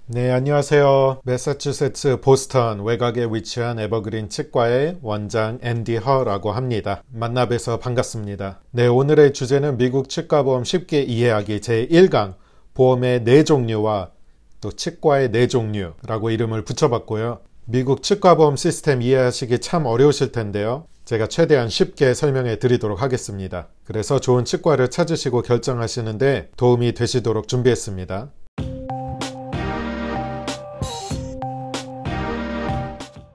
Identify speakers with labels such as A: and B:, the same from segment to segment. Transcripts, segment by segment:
A: 네, 안녕하세요. 매사추세츠 보스턴 외곽에 위치한 에버그린 치과의 원장 앤디 허라고 합니다. 만나 뵈서 반갑습니다. 네, 오늘의 주제는 미국 치과보험 쉽게 이해하기 제1강 보험의 4종류와 또 치과의 4종류라고 이름을 붙여봤고요. 미국 치과보험 시스템 이해하시기 참 어려우실 텐데요. 제가 최대한 쉽게 설명해 드리도록 하겠습니다. 그래서 좋은 치과를 찾으시고 결정하시는데 도움이 되시도록 준비했습니다.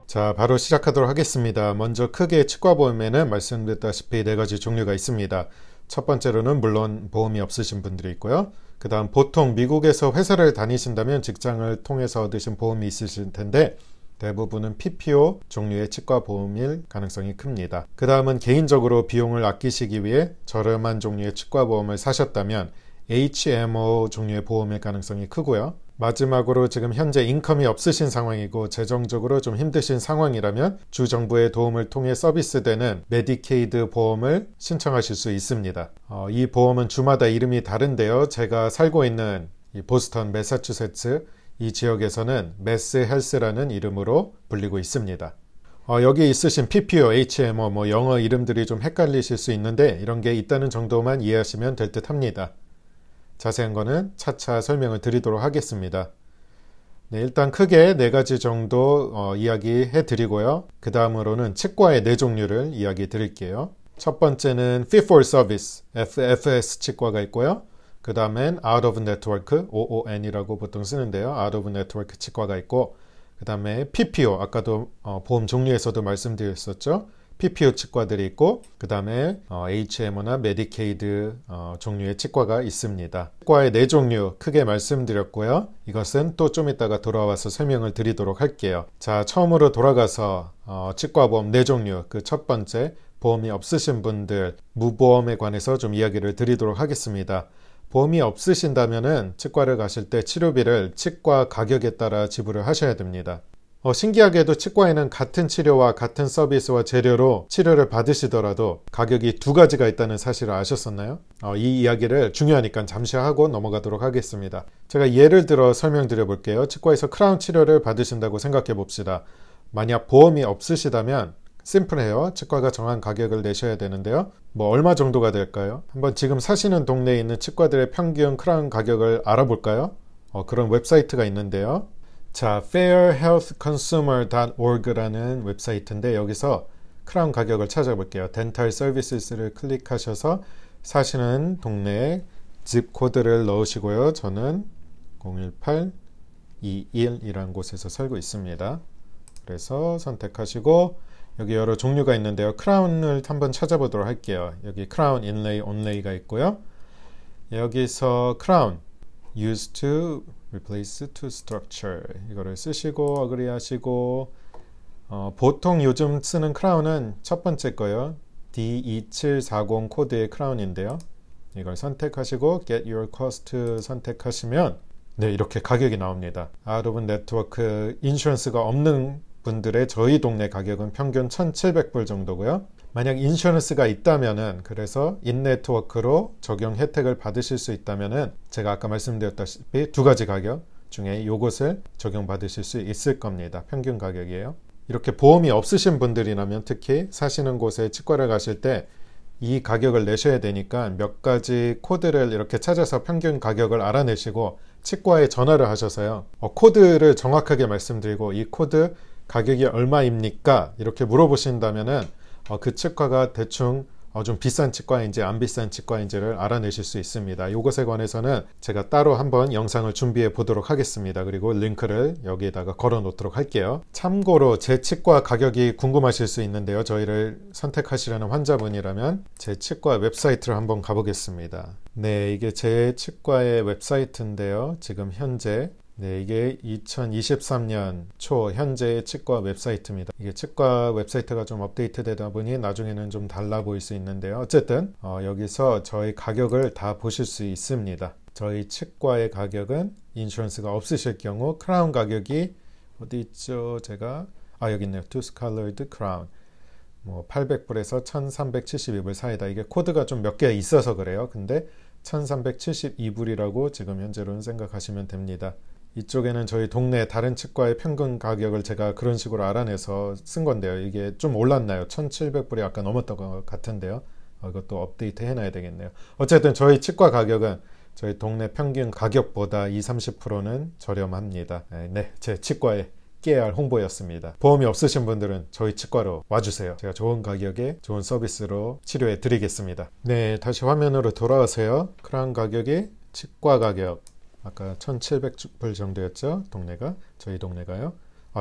A: 자, 바로 시작하도록 하겠습니다. 먼저 크게 치과보험에는 말씀드렸다시피 4가지 종류가 있습니다. 첫 번째로는 물론 보험이 없으신 분들이 있고요. 그 다음 보통 미국에서 회사를 다니신다면 직장을 통해서 얻으신 보험이 있으실 텐데 대부분은 PPO 종류의 치과보험일 가능성이 큽니다. 그 다음은 개인적으로 비용을 아끼시기 위해 저렴한 종류의 치과보험을 사셨다면 HMO 종류의 보험일 가능성이 크고요. 마지막으로 지금 현재 인컴이 없으신 상황이고 재정적으로 좀 힘드신 상황이라면 주정부의 도움을 통해 서비스되는 메디케이드 보험을 신청하실 수 있습니다. 이 보험은 주마다 이름이 다른데요. 제가 살고 있는 이 보스턴 매사추세츠 이 지역에서는 매스 헬스라는 이름으로 불리고 있습니다. 여기 있으신 PPO, HMO 영어 이름들이 좀 헷갈리실 수 있는데 이런 게 있다는 정도만 이해하시면 될 듯 합니다. 자세한 거는 차차 설명을 드리도록 하겠습니다. 네, 일단 크게 4가지 정도 이야기해 드리고요. 그 다음으로는 치과의 4종류를 이야기 드릴게요. 첫 번째는 Fee for Service, FS 치과가 있고요. 그 다음엔 Out of Network, OON이라고 보통 쓰는데요. Out of Network 치과가 있고, 그 다음에 PPO, 아까도 보험 종류에서도 말씀드렸었죠. PPO 치과들이 있고 그 다음에 HMO나 메디케이드 종류의 치과가 있습니다. 치과의 4종류 크게 말씀드렸고요. 이것은 또 좀 이따가 돌아와서 설명을 드리도록 할게요. 자, 처음으로 돌아가서 치과보험 4종류 그 첫 번째 보험이 없으신 분들 무보험에 관해서 좀 이야기를 드리도록 하겠습니다. 보험이 없으신다면은 치과를 가실 때 치료비를 치과 가격에 따라 지불을 하셔야 됩니다. 신기하게도 치과에는 같은 치료와 같은 서비스와 재료로 치료를 받으시더라도 가격이 2가지가 있다는 사실을 아셨었나요? 이 이야기를 중요하니까 잠시 하고 넘어가도록 하겠습니다. 제가 예를 들어 설명드려 볼게요. 치과에서 크라운 치료를 받으신다고 생각해 봅시다. 만약 보험이 없으시다면 심플해요. 치과가 정한 가격을 내셔야 되는데요. 얼마 정도가 될까요? 한번 지금 사시는 동네에 있는 치과들의 평균 크라운 가격을 알아볼까요? 그런 웹사이트가 있는데요. 자, fairhealthconsumer.org라는 웹사이트인데 여기서 크라운 가격을 찾아볼게요. 덴탈 서비스를 클릭하셔서 사시는 동네에 집 코드를 넣으시고요. 저는 01821이라는 곳에서 살고 있습니다. 그래서 선택하시고 여기 여러 종류가 있는데요. 크라운을 한번 찾아보도록 할게요. 여기 크라운 인레이, 온레이가 있고요. 여기서 크라운 used to replace to structure 이거를 쓰시고 agree 하시고 보통 요즘 쓰는 크라운은 첫 번째 거요. D2740 코드의 크라운인데요. 이걸 선택하시고 get your cost 선택하시면 네, 이렇게 가격이 나옵니다. Out of network 인슈런스가 없는 분들의 저희 동네 가격은 평균 1,700불 정도고요. 만약 인슈런스가 있다면은 그래서 인네트워크로 적용 혜택을 받으실 수 있다면은 제가 아까 말씀드렸다시피 2가지 가격 중에 요것을 적용받으실 수 있을 겁니다. 평균 가격이에요. 이렇게 보험이 없으신 분들이라면 특히 사시는 곳에 치과를 가실 때 이 가격을 내셔야 되니까 몇 가지 코드를 이렇게 찾아서 평균 가격을 알아내시고 치과에 전화를 하셔서요. 코드를 정확하게 말씀드리고 이 코드 가격이 얼마입니까? 이렇게 물어보신다면은 그 치과가 대충 좀 비싼 치과인지 안 비싼 치과인지를 알아내실 수 있습니다. 이것에 관해서는 제가 따로 한번 영상을 준비해 보도록 하겠습니다. 그리고 링크를 여기에다가 걸어 놓도록 할게요. 참고로 제 치과 가격이 궁금하실 수 있는데요. 저희를 선택하시려는 환자분이라면 제 치과 웹사이트를 한번 가보겠습니다. 네, 이게 제 치과의 웹사이트인데요. 지금 현재 네, 이게 2023년 초 현재의 치과 웹사이트입니다. 이게 치과 웹사이트가 좀 업데이트되다 보니 나중에는 좀 달라 보일 수 있는데요. 어쨌든 여기서 저희 가격을 다 보실 수 있습니다. 저희 치과의 가격은 인슈런스가 없으실 경우 크라운 가격이 어디 있죠? 제가 여기 있네요. Two Colored Crown 800불에서 1372불 사이다. 이게 코드가 좀 몇 개 있어서 그래요. 근데 1372불이라고 지금 현재로는 생각하시면 됩니다. 이쪽에는 저희 동네 다른 치과의 평균 가격을 제가 그런 식으로 알아내서 쓴 건데요. 이게 좀 올랐나요? 1,700불이 아까 넘었던 것 같은데요. 이것도 업데이트 해놔야 되겠네요. 어쨌든 저희 치과 가격은 저희 동네 평균 가격보다 20-30%는 저렴합니다. 네, 제 치과에 깨알 홍보였습니다. 보험이 없으신 분들은 저희 치과로 와주세요. 제가 좋은 가격에 좋은 서비스로 치료해 드리겠습니다. 네, 다시 화면으로 돌아오세요. 크라운 가격이 치과 가격 아까 1,700불 정도였죠. 동네가 저희 동네가요.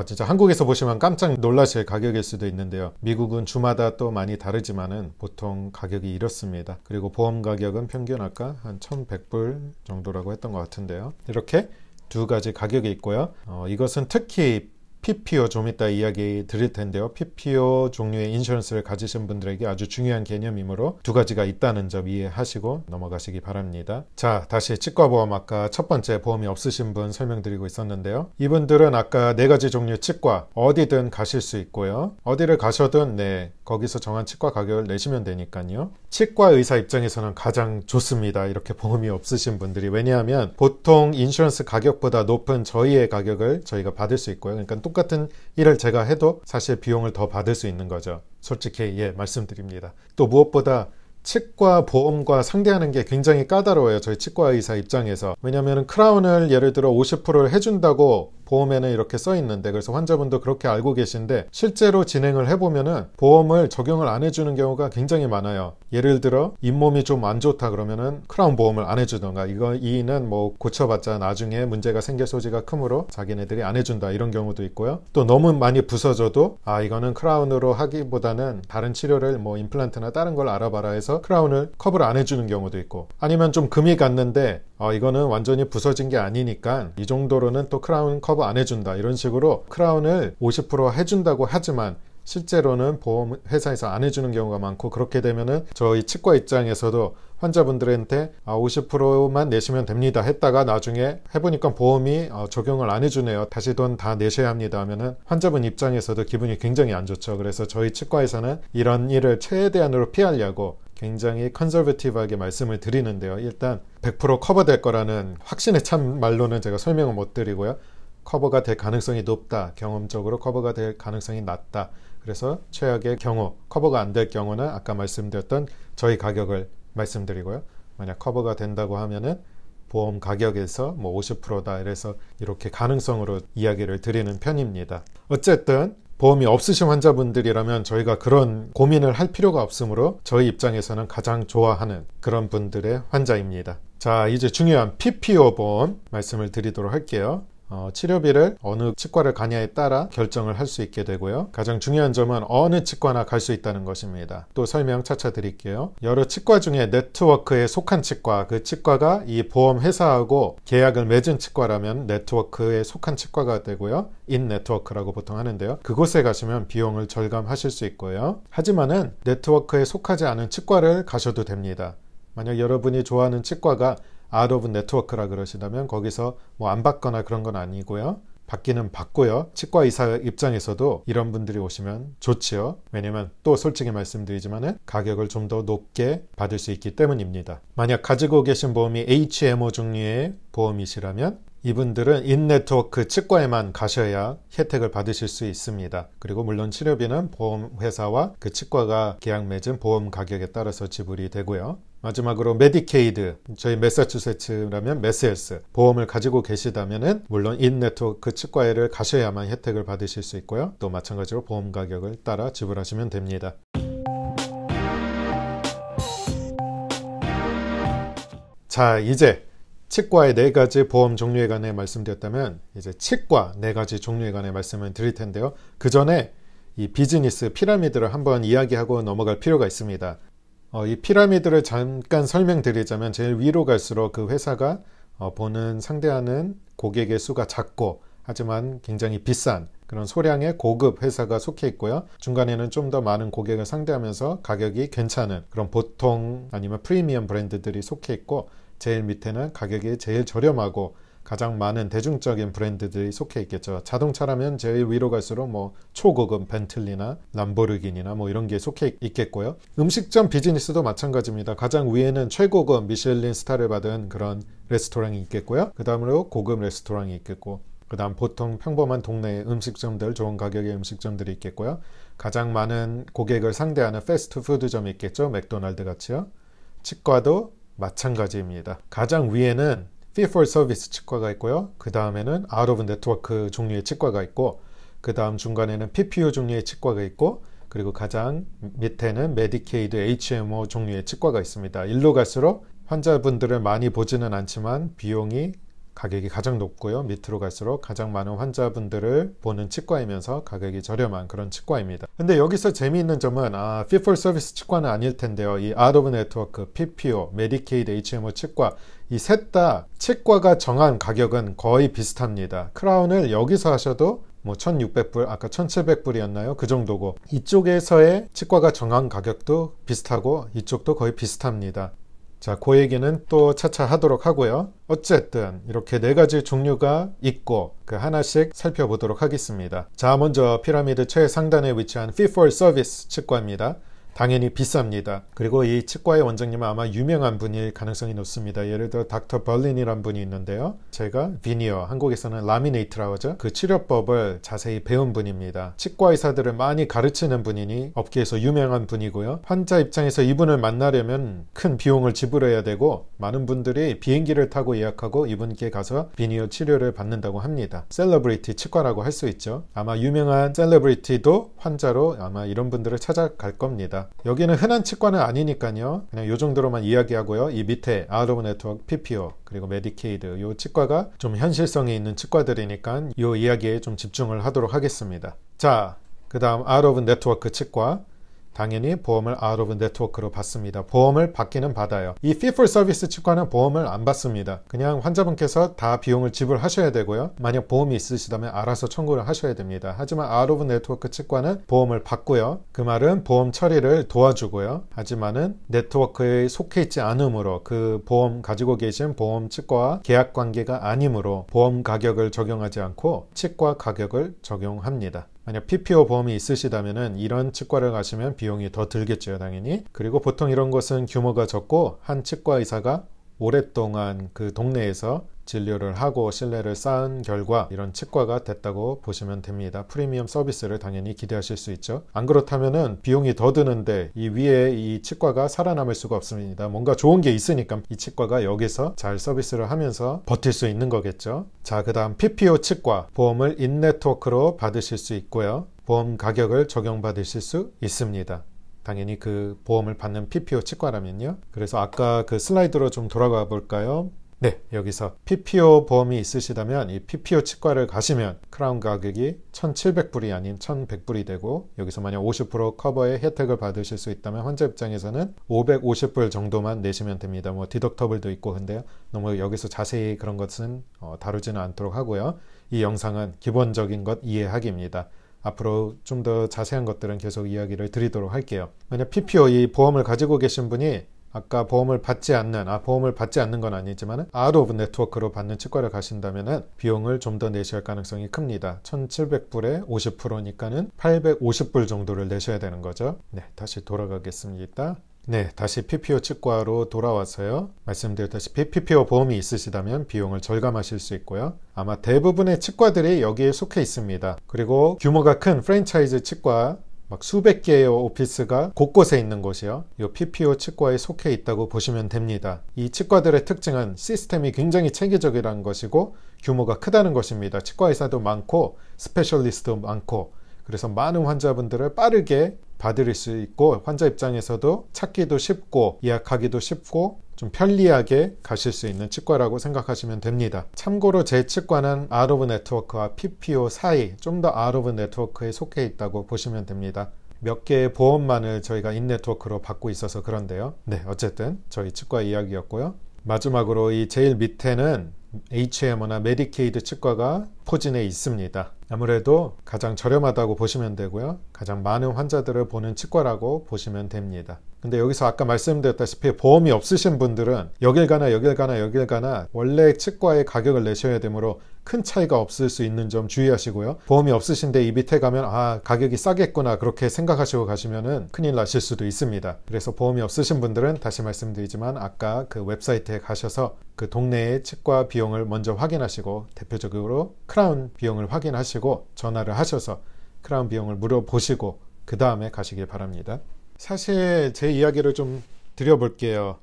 A: 진짜 한국에서 보시면 깜짝 놀라실 가격일 수도 있는데요. 미국은 주마다 또 많이 다르지만은 보통 가격이 이렇습니다. 그리고 보험 가격은 평균 아까 한 1,100불 정도라고 했던 것 같은데요. 이렇게 두 가지 가격이 있고요. 이것은 특히 PPO 좀 이따 이야기 드릴 텐데요. PPO 종류의 인슈런스를 가지신 분들에게 아주 중요한 개념이므로 두 가지가 있다는 점 이해하시고 넘어가시기 바랍니다. 자, 다시 치과보험 아까 첫 번째 보험이 없으신 분 설명드리고 있었는데요. 이분들은 아까 네 가지 종류 치과 어디든 가실 수 있고요. 어디를 가셔든 거기서 정한 치과 가격을 내시면 되니까요. 치과 의사 입장에서는 가장 좋습니다. 이렇게 보험이 없으신 분들이. 왜냐하면 보통 인슈런스 가격보다 높은 저희의 가격을 저희가 받을 수 있고요. 그러니까 똑같은 일을 제가 해도 사실 비용을 더 받을 수 있는 거죠. 솔직히 말씀드립니다. 또 무엇보다 치과 보험과 상대하는 게 굉장히 까다로워요. 저희 치과 의사 입장에서. 왜냐하면 크라운을 예를 들어 50%를 해준다고 보험에는 이렇게 써 있는데, 그래서 환자분도 그렇게 알고 계신데 실제로 진행을 해보면은 보험을 적용을 안 해주는 경우가 굉장히 많아요. 예를 들어 잇몸이 좀 안 좋다 그러면은 크라운 보험을 안 해주던가, 이는 뭐 고쳐봤자 나중에 문제가 생길 소지가 크므로 자기네들이 안 해준다, 이런 경우도 있고요. 또 너무 많이 부서져도 이거는 크라운으로 하기보다는 다른 치료를 뭐 임플란트나 다른 걸 알아봐라 해서 크라운을 커버를 안 해주는 경우도 있고, 아니면 좀 금이 갔는데 이거는 완전히 부서진 게 아니니까 이 정도로는 또 크라운 커버 안 해준다, 이런 식으로 크라운을 50% 해준다고 하지만 실제로는 보험 회사에서 안 해주는 경우가 많고, 그렇게 되면은 저희 치과 입장에서도 환자분들한테 50%만 내시면 됩니다 했다가 나중에 해보니까 보험이 적용을 안 해주네요, 다시 돈 다 내셔야 합니다 하면은 환자분 입장에서도 기분이 굉장히 안 좋죠. 그래서 저희 치과에서는 이런 일을 최대한으로 피하려고 굉장히 컨서버티브하게 말씀을 드리는데요. 일단 100% 커버될 거라는 확신에 찬 말로는 제가 설명을 못 드리고요. 커버가 될 가능성이 높다, 경험적으로 커버가 될 가능성이 낮다. 그래서 최악의 경우, 커버가 안 될 경우는 아까 말씀드렸던 저희 가격을 말씀드리고요. 만약 커버가 된다고 하면은 보험 가격에서 뭐 50%다 이래서 이렇게 가능성으로 이야기를 드리는 편입니다. 어쨌든 보험이 없으신 환자분들이라면 저희가 그런 고민을 할 필요가 없으므로 저희 입장에서는 가장 좋아하는 그런 분들의 환자입니다. 자, 이제 중요한 PPO 보험 말씀을 드리도록 할게요. 치료비를 어느 치과를 가냐에 따라 결정을 할 수 있게 되고요. 가장 중요한 점은 어느 치과나 갈 수 있다는 것입니다. 또 설명 차차 드릴게요. 여러 치과 중에 네트워크에 속한 치과, 그 치과가 이 보험 회사하고 계약을 맺은 치과라면 네트워크에 속한 치과가 되고요. 인네트워크라고 보통 하는데요. 그곳에 가시면 비용을 절감하실 수 있고요. 하지만은 네트워크에 속하지 않은 치과를 가셔도 됩니다. 만약 여러분이 좋아하는 치과가 out of network라 그러시다면 거기서 뭐 안 받거나 그런 건 아니고요. 받기는 받고요. 치과 의사 입장에서도 이런 분들이 오시면 좋지요. 왜냐면 또 솔직히 말씀드리지만은 가격을 좀 더 높게 받을 수 있기 때문입니다. 만약 가지고 계신 보험이 HMO 종류의 보험이시라면 이분들은 인네트워크 치과에만 가셔야 혜택을 받으실 수 있습니다. 그리고 물론 치료비는 보험회사와 그 치과가 계약 맺은 보험 가격에 따라서 지불이 되고요. 마지막으로 메디케이드, 저희 매사추세츠라면 매스헬스 보험을 가지고 계시다면은 물론 인네트워크 치과에를 가셔야만 혜택을 받으실 수 있고요. 또 마찬가지로 보험 가격을 따라 지불하시면 됩니다. 자, 이제 치과의 네 가지 보험 종류에 관해 말씀드렸다면 이제 치과 네 가지 종류에 관해 말씀을 드릴 텐데요. 그 전에 이 비즈니스 피라미드를 한번 이야기하고 넘어갈 필요가 있습니다. 이 피라미드를 잠깐 설명드리자면 제일 위로 갈수록 그 회사가 상대하는 고객의 수가 작고 하지만 굉장히 비싼 그런 소량의 고급 회사가 속해 있고요. 중간에는 좀 더 많은 고객을 상대하면서 가격이 괜찮은 그런 보통 아니면 프리미엄 브랜드들이 속해 있고, 제일 밑에는 가격이 제일 저렴하고 가장 많은 대중적인 브랜드들이 속해 있겠죠. 자동차라면 제일 위로 갈수록 뭐 초고급 벤틀리나 람보르기니나 뭐 이런 게 속해 있겠고요. 음식점 비즈니스도 마찬가지입니다. 가장 위에는 최고급 미슐린 스타를 받은 그런 레스토랑이 있겠고요. 그 다음으로 고급 레스토랑이 있겠고, 그 다음 보통 평범한 동네 음식점들, 좋은 가격의 음식점들이 있겠고요. 가장 많은 고객을 상대하는 패스트푸드점이 있겠죠. 맥도날드 같이요. 치과도 마찬가지입니다. 가장 위에는 fee for service 치과가 있고요. 그 다음에는 out of network 종류의 치과가 있고, 그 다음 중간에는 PPO 종류의 치과가 있고, 그리고 가장 밑에는 메디케이드 HMO 종류의 치과가 있습니다. 일로 갈수록 환자분들을 많이 보지는 않지만 비용이 가격이 가장 높고요. 밑으로 갈수록 가장 많은 환자분들을 보는 치과이면서 가격이 저렴한 그런 치과입니다. 근데 여기서 재미있는 점은 fee for service 치과는 아닐 텐데요. 이 out of network, PPO, 메디케이드, HMO 치과, 이 셋 다 치과가 정한 가격은 거의 비슷합니다. 크라운을 여기서 하셔도 뭐 1600불, 아까 1700불이었나요? 그 정도고, 이쪽에서의 치과가 정한 가격도 비슷하고 이쪽도 거의 비슷합니다. 자, 그 얘기는 또 차차 하도록 하고요. 어쨌든 이렇게 네 가지 종류가 있고 그 하나씩 살펴보도록 하겠습니다. 자, 먼저 피라미드 최상단에 위치한 fee for service 치과입니다. 당연히 비쌉니다. 그리고 이 치과의 원장님은 아마 유명한 분일 가능성이 높습니다. 예를 들어 닥터 벌린이란 분이 있는데요. 제가 비니어, 한국에서는 라미네이트라고 하죠. 그 치료법을 자세히 배운 분입니다. 치과 의사들을 많이 가르치는 분이니 업계에서 유명한 분이고요. 환자 입장에서 이분을 만나려면 큰 비용을 지불해야 되고, 많은 분들이 비행기를 타고 예약하고 이분께 가서 비니어 치료를 받는다고 합니다. 셀러브리티 치과라고 할 수 있죠. 아마 유명한 셀러브리티도 환자로 아마 이런 분들을 찾아갈 겁니다. 여기는 흔한 치과는 아니니까요. 그냥 이 정도로만 이야기하고요. 이 밑에 out of network, PPO, 그리고 메디케이드, 이 치과가 좀 현실성이 있는 치과들이니까 이 이야기에 좀 집중을 하도록 하겠습니다. 자, 그 다음 out of network 치과. 당연히 보험을 out of network로 받습니다. 보험을 받기는 받아요. 이 fee for service 치과는 보험을 안 받습니다. 그냥 환자분께서 다 비용을 지불하셔야 되고요. 만약 보험이 있으시다면 알아서 청구를 하셔야 됩니다. 하지만 out of network 치과는 보험을 받고요. 그 말은 보험 처리를 도와주고요. 하지만은 네트워크에 속해 있지 않으므로, 그 보험 가지고 계신 보험 치과와 계약 관계가 아니므로 보험 가격을 적용하지 않고 치과 가격을 적용합니다. 만약 PPO 보험이 있으시다면 이런 치과를 가시면 비용이 더 들겠죠, 당연히. 그리고 보통 이런 것은 규모가 적고 한 치과 의사가 오랫동안 그 동네에서 진료를 하고 신뢰를 쌓은 결과 이런 치과가 됐다고 보시면 됩니다. 프리미엄 서비스를 당연히 기대하실 수 있죠. 안 그렇다면은 비용이 더 드는데 이 위에 이 치과가 살아남을 수가 없습니다. 뭔가 좋은 게 있으니까 이 치과가 여기서 잘 서비스를 하면서 버틸 수 있는 거겠죠. 자, 그 다음 PPO 치과, 보험을 인네트워크로 받으실 수 있고요. 보험 가격을 적용받으실 수 있습니다. 당연히 그 보험을 받는 PPO 치과라면요. 그래서 아까 그 슬라이드로 좀 돌아가 볼까요? 네, 여기서 PPO 보험이 있으시다면 이 PPO 치과를 가시면 크라운 가격이 1,700불이 아닌 1,100불이 되고, 여기서 만약 50% 커버의 혜택을 받으실 수 있다면 환자 입장에서는 550불 정도만 내시면 됩니다. 뭐 디덕터블도 있고, 근데요, 너무 여기서 자세히 그런 것은 다루지는 않도록 하고요. 이 영상은 기본적인 것 이해하기입니다. 앞으로 좀 더 자세한 것들은 계속 이야기를 드리도록 할게요. 만약 PPO 이 보험을 가지고 계신 분이 아까 보험을 받지 않는, 보험을 받지 않는 건 아니지만 out of network로 받는 치과를 가신다면 비용을 좀 더 내셔야 할 가능성이 큽니다. 1,700불에 50%니까는 850불 정도를 내셔야 되는 거죠. 네, 다시 돌아가겠습니다. 네, 다시 PPO 치과로 돌아와서요. 말씀드렸다시피 PPO 보험이 있으시다면 비용을 절감하실 수 있고요. 아마 대부분의 치과들이 여기에 속해 있습니다. 그리고 규모가 큰 프랜차이즈 치과, 막 수백 개의 오피스가 곳곳에 있는 곳이요. 이 PPO 치과에 속해 있다고 보시면 됩니다. 이 치과들의 특징은 시스템이 굉장히 체계적이라는 것이고 규모가 크다는 것입니다. 치과 의사도 많고 스페셜리스트도 많고, 그래서 많은 환자분들을 빠르게 받을 수 있고 환자 입장에서도 찾기도 쉽고 예약하기도 쉽고 좀 편리하게 가실 수 있는 치과라고 생각하시면 됩니다. 참고로 제 치과는 out of network와 PPO 사이, 좀 더 out of network에 속해 있다고 보시면 됩니다. 몇 개의 보험만을 저희가 인네트워크로 받고 있어서 그런데요. 네, 어쨌든 저희 치과 이야기였고요. 마지막으로 이 제일 밑에는 HMO나 메디케이드 치과가 포진해 있습니다. 아무래도 가장 저렴하다고 보시면 되고요. 가장 많은 환자들을 보는 치과라고 보시면 됩니다. 근데 여기서 아까 말씀드렸다시피 보험이 없으신 분들은 여길 가나 여길 가나 여길 가나 원래 치과의 가격을 내셔야 되므로 큰 차이가 없을 수 있는 점 주의하시고요. 보험이 없으신데 이 밑에 가면 가격이 싸겠구나 그렇게 생각하시고 가시면은 큰일 나실 수도 있습니다. 그래서 보험이 없으신 분들은 다시 말씀드리지만 아까 그 웹사이트에 가셔서 그 동네의 치과 비용을 먼저 확인하시고 대표적으로 크라운 비용을 확인하시고 전화를 하셔서 크라운 비용을 물어보시고 그 다음에 가시길 바랍니다. 사실 제 이야기를 좀 드려볼게요.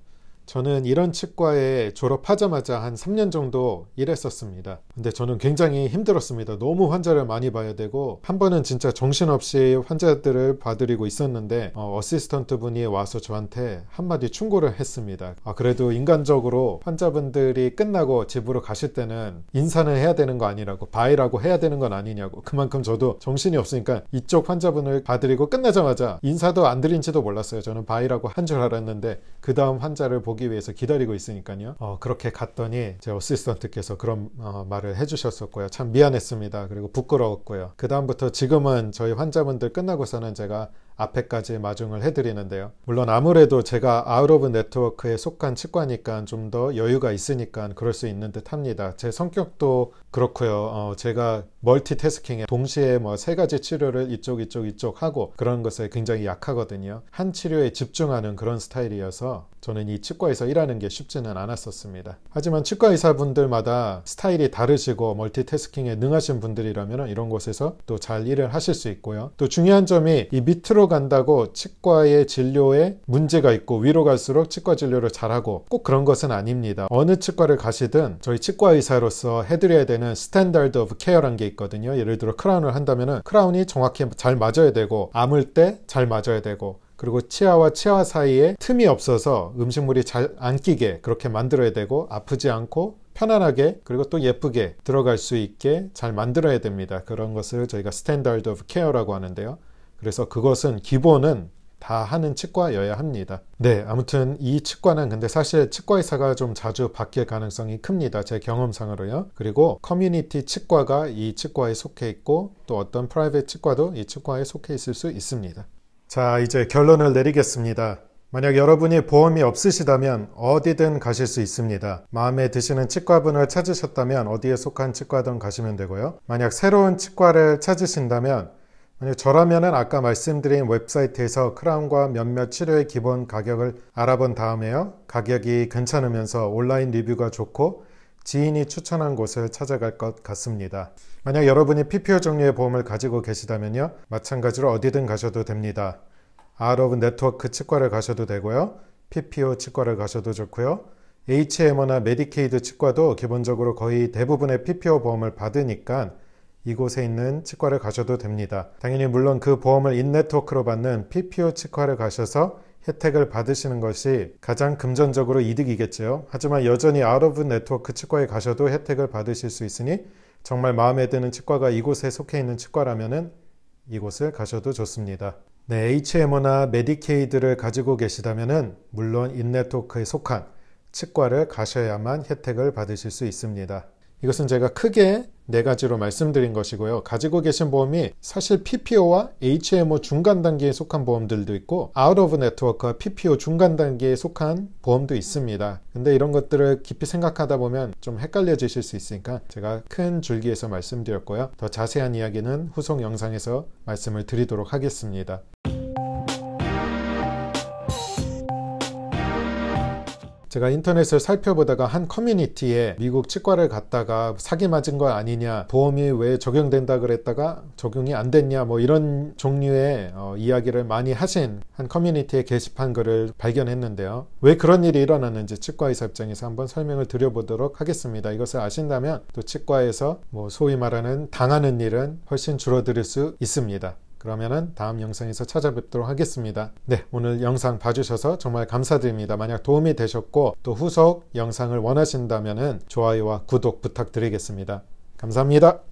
A: 저는 이런 치과에 졸업하자마자 한 3년 정도 일했었습니다. 근데 저는 굉장히 힘들었습니다. 너무 환자를 많이 봐야 되고 한 번은 진짜 정신없이 환자들을 봐드리고 있었는데 어시스턴트 분이 와서 저한테 한마디 충고를 했습니다. 그래도 인간적으로 환자분들이 끝나고 집으로 가실 때는 인사는 해야 되는 거 아니라고, 바이라고 해야 되는 건 아니냐고. 그만큼 저도 정신이 없으니까 이쪽 환자분을 봐드리고 끝나자마자 인사도 안 드린지도 몰랐어요. 저는 바이라고 한 줄 알았는데 그 다음 환자를 보기 위해서 기다리고 있으니까요. 그렇게 갔더니 제 어시스턴트께서 그런 말을 해주셨었고요. 참 미안했습니다. 그리고 부끄러웠고요. 그 다음부터 지금은 저희 환자분들 끝나고서는 제가 앞에까지 마중을 해드리는데요. 물론 아무래도 제가 아웃 오브 네트워크에 속한 치과니까 좀 더 여유가 있으니까 그럴 수 있는 듯 합니다. 제 성격도 그렇고요. 제가 멀티태스킹에 동시에 뭐 3가지 치료를 이쪽 하고 그런 것에 굉장히 약하거든요. 한 치료에 집중하는 그런 스타일이어서 저는 이 치과에서 일하는 게 쉽지는 않았었습니다. 하지만 치과 의사분들마다 스타일이 다르시고 멀티태스킹에 능하신 분들이라면 이런 곳에서 또 잘 일을 하실 수 있고요. 또 중요한 점이 이 밑으로 간다고 치과의 진료에 문제가 있고 위로 갈수록 치과 진료를 잘하고 꼭 그런 것은 아닙니다. 어느 치과를 가시든 저희 치과 의사로서 해드려야 되는 스탠다드 오브 케어란 게 있거든요. 예를 들어 크라운을 한다면 크라운이 정확히 잘 맞아야 되고 아물 때 잘 맞아야 되고 그리고 치아와 치아 사이에 틈이 없어서 음식물이 잘 안 끼게 그렇게 만들어야 되고 아프지 않고 편안하게 그리고 또 예쁘게 들어갈 수 있게 잘 만들어야 됩니다. 그런 것을 저희가 스탠다드 오브 케어라고 하는데요. 그래서 그것은 기본은 다 하는 치과여야 합니다. 네, 아무튼 이 치과는 근데 사실 치과 의사가 좀 자주 바뀔 가능성이 큽니다. 제 경험상으로요. 그리고 커뮤니티 치과가 이 치과에 속해 있고 또 어떤 프라이빗 치과도 이 치과에 속해 있을 수 있습니다. 자, 이제 결론을 내리겠습니다. 만약 여러분이 보험이 없으시다면 어디든 가실 수 있습니다. 마음에 드시는 치과분을 찾으셨다면 어디에 속한 치과든 가시면 되고요. 만약 새로운 치과를 찾으신다면 만약 저라면은 아까 말씀드린 웹사이트에서 크라운과 몇몇 치료의 기본 가격을 알아본 다음에요. 가격이 괜찮으면서 온라인 리뷰가 좋고 지인이 추천한 곳을 찾아갈 것 같습니다. 만약 여러분이 PPO 종류의 보험을 가지고 계시다면요. 마찬가지로 어디든 가셔도 됩니다. 아웃 오브 네트워크 치과를 가셔도 되고요. PPO 치과를 가셔도 좋고요. HMO나 메디케이드 치과도 기본적으로 거의 대부분의 PPO 보험을 받으니까 이곳에 있는 치과를 가셔도 됩니다. 당연히 물론 그 보험을 인네트워크로 받는 PPO 치과를 가셔서 혜택을 받으시는 것이 가장 금전적으로 이득이겠죠. 하지만 여전히 아웃 오브 네트워크 치과에 가셔도 혜택을 받으실 수 있으니 정말 마음에 드는 치과가 이곳에 속해 있는 치과라면 이곳을 가셔도 좋습니다. 네, HMO나 메디케이드를 가지고 계시다면 물론 인네트워크에 속한 치과를 가셔야만 혜택을 받으실 수 있습니다. 이것은 제가 크게 4가지로 말씀드린 것이고요. 가지고 계신 보험이 사실 PPO와 HMO 중간 단계에 속한 보험들도 있고 Out of Network와 PPO 중간 단계에 속한 보험도 있습니다. 근데 이런 것들을 깊이 생각하다 보면 좀 헷갈려지실 수 있으니까 제가 큰 줄기에서 말씀드렸고요. 더 자세한 이야기는 후속 영상에서 말씀을 드리도록 하겠습니다. 제가 인터넷을 살펴보다가 한 커뮤니티에 미국 치과를 갔다가 사기 맞은 거 아니냐, 보험이 왜 적용된다 그랬다가 적용이 안 됐냐, 뭐 이런 종류의 이야기를 많이 하신 한 커뮤니티의 게시판 글을 발견했는데요. 왜 그런 일이 일어났는지 치과의사 입장에서 한번 설명을 드려보도록 하겠습니다. 이것을 아신다면 또 치과에서 뭐 소위 말하는 당하는 일은 훨씬 줄어들 수 있습니다. 그러면은 다음 영상에서 찾아뵙도록 하겠습니다. 네, 오늘 영상 봐주셔서 정말 감사드립니다. 만약 도움이 되셨고 또 후속 영상을 원하신다면은 좋아요와 구독 부탁드리겠습니다. 감사합니다.